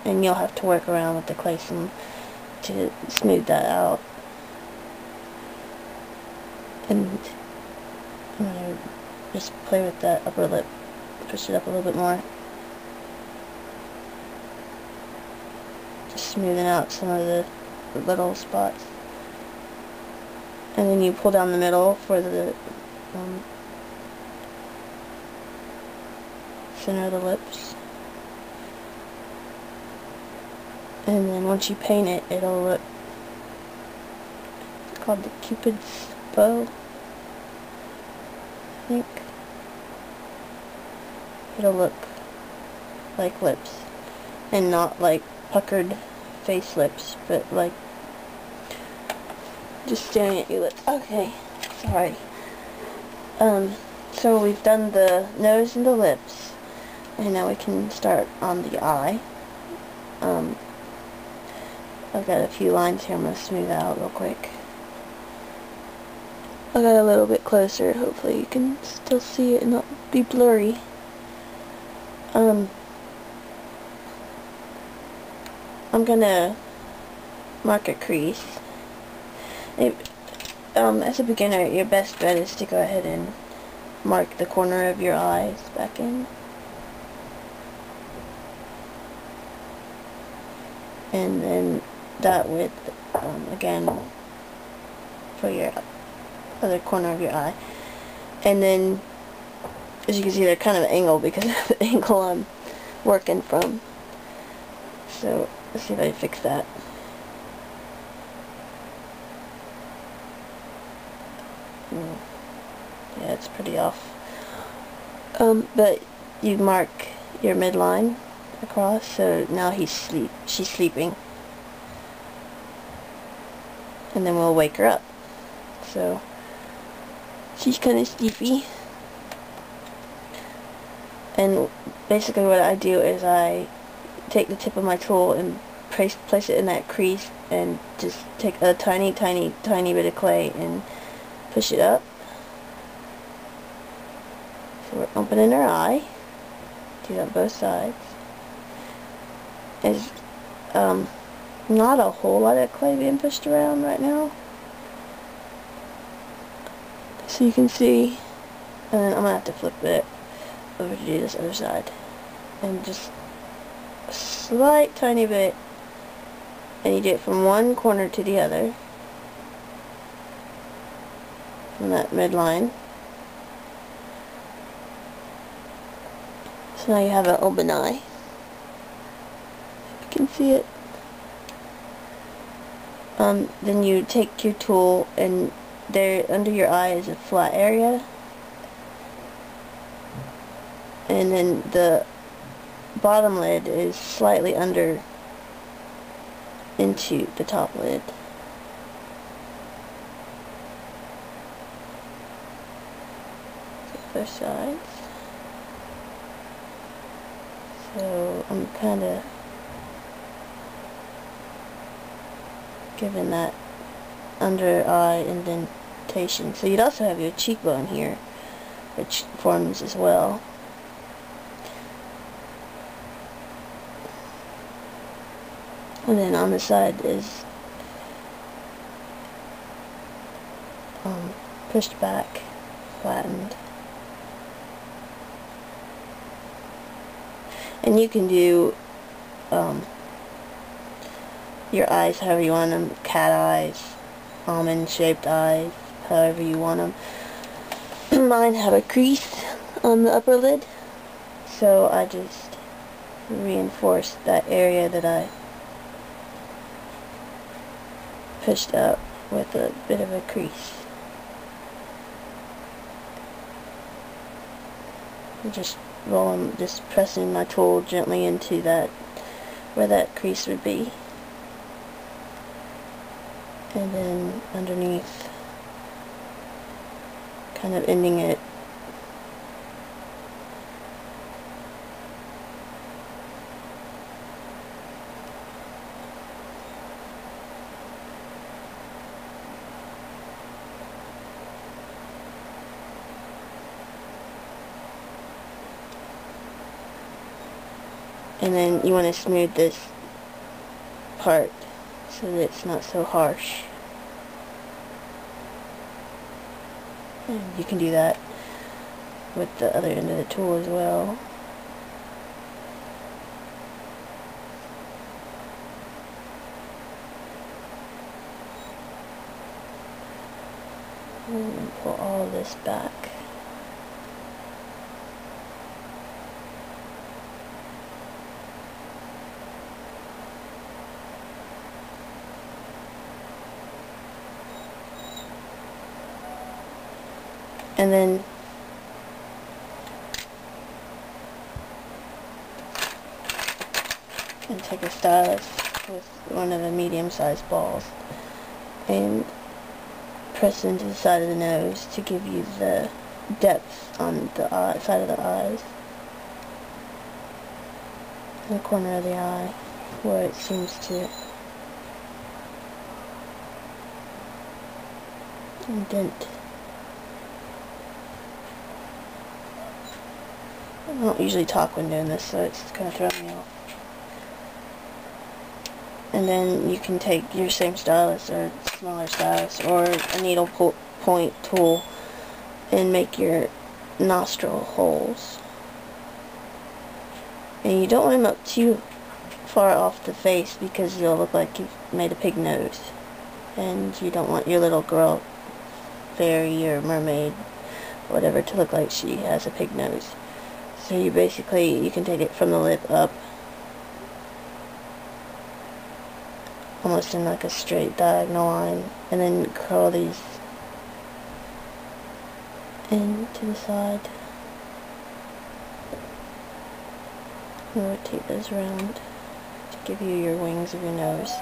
and you'll have to work around with the clay some to smooth that out. And I'm going to just play with that upper lip, push it up a little bit more, just smoothing out some of the little spots. And then you pull down the middle for the center of the lips. And then once you paint it, it'll look, it's called the Cupid's bow, I think. It'll look like lips, and not like puckered face lips, but like just staring at your lips. Okay, sorry. So we've done the nose and the lips, and now we can start on the eye. I've got a few lines here I'm going to smooth out real quick. I got a little bit closer, hopefully you can still see it and not be blurry. I'm gonna mark a crease. As a beginner, your best bet is to go ahead and mark the corner of your eyes back in. And then that with, again, for your other corner of your eye. And then, as you can see, they're kind of angled because of the angle I'm working from. So, let's see if I can fix that. Yeah, it's pretty off. But you mark your midline across, so now she's sleeping. And then we'll wake her up. So, she's kind of sleepy. And basically what I do is I take the tip of my tool and place it in that crease and just take a tiny bit of clay and push it up. So we're opening our eye. Do that both sides. There's not a whole lot of clay being pushed around right now, so you can see. And then I'm gonna have to flip it over to do this other side, and just a slight tiny bit, and you do it from one corner to the other, from that midline. So now you have an open eye. You can see it. Then you take your tool, and there under your eye is a flat area, and then the bottom lid is slightly under into the top lid. Both sides. So I'm kind of giving that under eye indentation. So you'd also have your cheekbone here, which forms as well. And then on the side is pushed back, flattened. And you can do your eyes however you want them, cat eyes, almond shaped eyes, however you want them. Mine have a crease on the upper lid, so I just reinforce that area that I pushed up with a bit of a crease. Just just pressing my tool gently into that, where that crease would be. And then underneath, kind of ending it. And then you want to smooth this part so that it's not so harsh. And you can do that with the other end of the tool as well. And pull all this back. And then take a stylus with one of the medium-sized balls and press into the side of the nose to give you the depth on the side of the eyes, in the corner of the eye where it seems to indent. I don't usually talk when doing this, so it's kind of throwing me off. And then you can take your same stylus or smaller stylus or a needle point tool and make your nostril holes. And you don't want them up too far off the face because you'll look like you've made a pig nose. And you don't want your little girl, fairy or mermaid, whatever, to look like she has a pig nose. So you can take it from the lip up, almost in like a straight diagonal line, and then curl these in to the side. And rotate those around to give you your wings of your nose.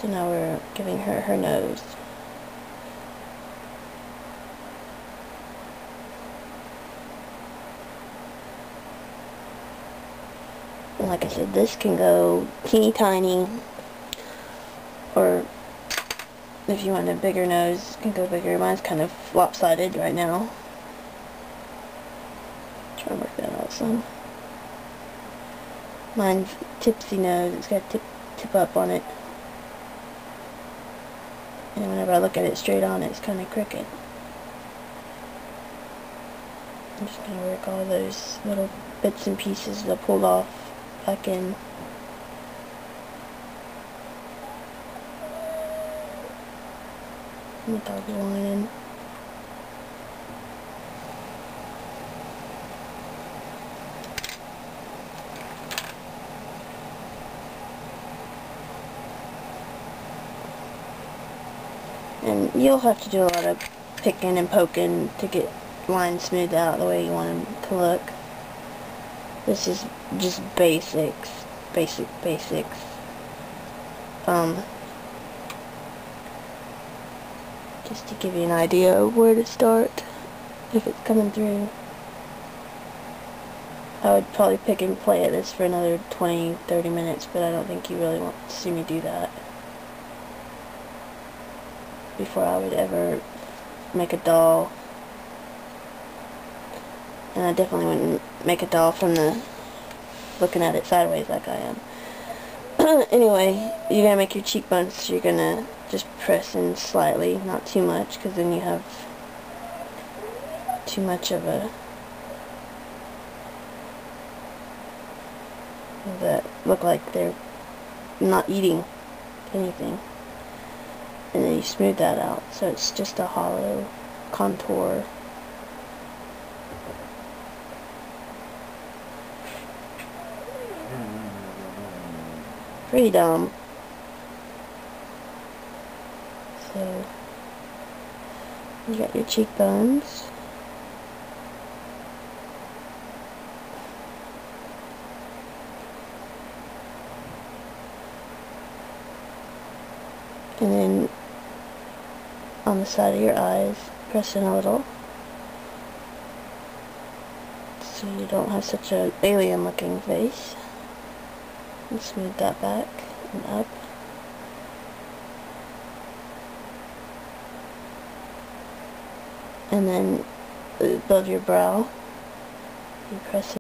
So now we're giving her her nose. And like I said, this can go teeny tiny, or if you want a bigger nose, it can go bigger. Mine's kind of lopsided right now. Try to work that out some. Mine's tipsy nose. It's got a tip up on it. And whenever I look at it straight on, it's kind of crooked. I'm just going to work all those little bits and pieces that I pulled off back in. My dog's whining. And you'll have to do a lot of picking and poking to get lines smoothed out the way you want them to look. This is just basics. Just to give you an idea of where to start, if it's coming through. I would probably pick and play at this for another 20-30 minutes, but I don't think you really want to see me do that before I would ever make a doll. And I definitely wouldn't make a doll from the looking at it sideways like I am. Anyway, you're gonna make your cheekbones, so you're gonna just press in slightly, not too much, because then you have too much of a that look like they're not eating anything. And then you smooth that out, so it's just a hollow contour. Pretty dumb. So you got your cheekbones. And then on the side of your eyes, press in a little so you don't have such an alien looking face. And smooth that back and up. And then above your brow, you press